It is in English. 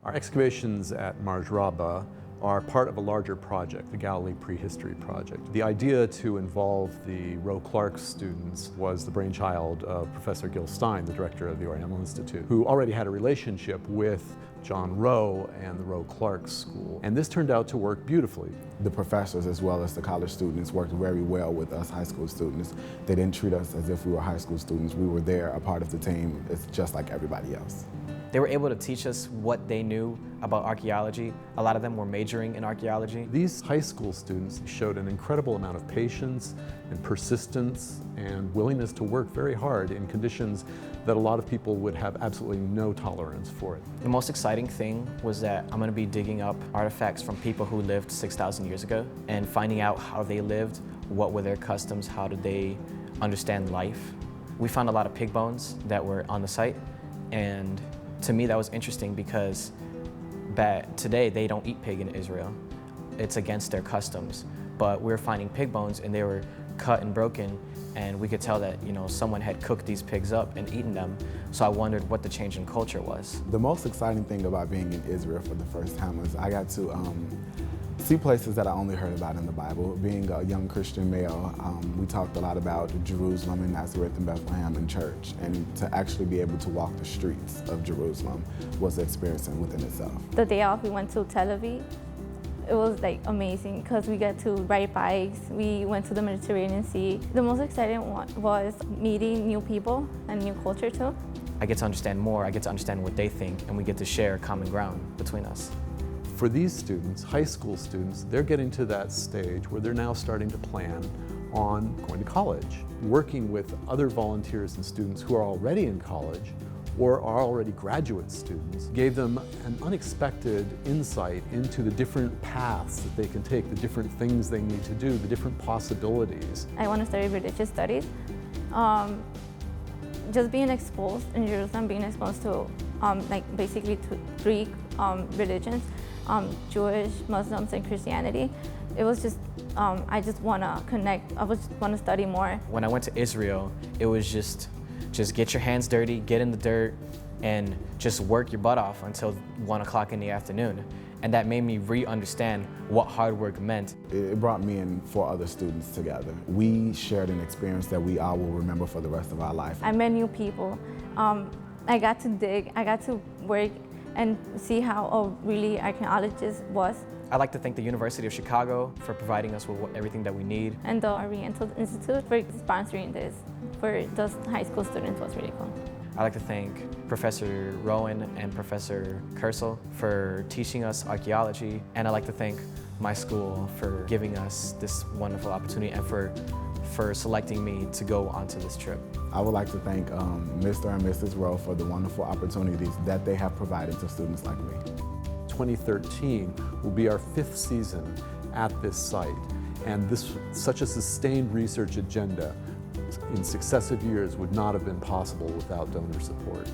Our excavations at Marj Rabba are part of a larger project, the Galilee Prehistory Project. The idea to involve the Rowe-Clark students was the brainchild of Professor Gil Stein, the director of the Oriental Institute, who already had a relationship with John Rowe and the Rowe-Clark School. And this turned out to work beautifully. The professors as well as the college students worked very well with us high school students. They didn't treat us as if we were high school students. We were there, a part of the team. It's just like everybody else. They were able to teach us what they knew about archaeology. A lot of them were majoring in archaeology. These high school students showed an incredible amount of patience and persistence and willingness to work very hard in conditions that a lot of people would have absolutely no tolerance for it. The most exciting thing was that I'm going to be digging up artifacts from people who lived 6,000 years ago and finding out how they lived, what were their customs, how did they understand life. We found a lot of pig bones that were on the site, and to me that was interesting because today they don't eat pig in Israel. It's against their customs. But we were finding pig bones and they were cut and broken, and we could tell that someone had cooked these pigs up and eaten them. So I wondered what the change in culture was. The most exciting thing about being in Israel for the first time was I got to see places that I only heard about in the Bible. Being a young Christian male, we talked a lot about Jerusalem and Nazareth and Bethlehem and church, and to actually be able to walk the streets of Jerusalem was an experience within itself. The day off we went to Tel Aviv. It was amazing because we got to ride bikes, we went to the Mediterranean Sea. The most exciting one was meeting new people and new culture too. I get to understand more, I get to understand what they think, and we get to share common ground between us. For these students, high school students, they're getting to that stage where they're now starting to plan on going to college. Working with other volunteers and students who are already in college or are already graduate students gave them an unexpected insight into the different paths that they can take, the different things they need to do, the different possibilities. I want to study religious studies. Just being exposed in Jerusalem, being exposed to basically to three religions, Jewish, Muslims, and Christianity. It was just, I just want to connect, I just want to study more. When I went to Israel, it was just get your hands dirty, get in the dirt, and just work your butt off until 1 o'clock in the afternoon. And that made me re-understand what hard work meant. It brought me and 4 other students together. We shared an experience that we all will remember for the rest of our life. I met new people. I got to dig, I got to work and see how a really archaeologist was. I'd like to thank the University of Chicago for providing us with everything that we need. And the Oriental Institute for sponsoring this for those high school students was really cool. I'd like to thank Professor Rowan and Professor Kersel for teaching us archaeology. And I'd like to thank my school for giving us this wonderful opportunity and for selecting me to go onto this trip. I would like to thank Mr. and Mrs. Rowe for the wonderful opportunities that they have provided to students like me. 2013 will be our 5th season at this site, and such a sustained research agenda in successive years would not have been possible without donor support.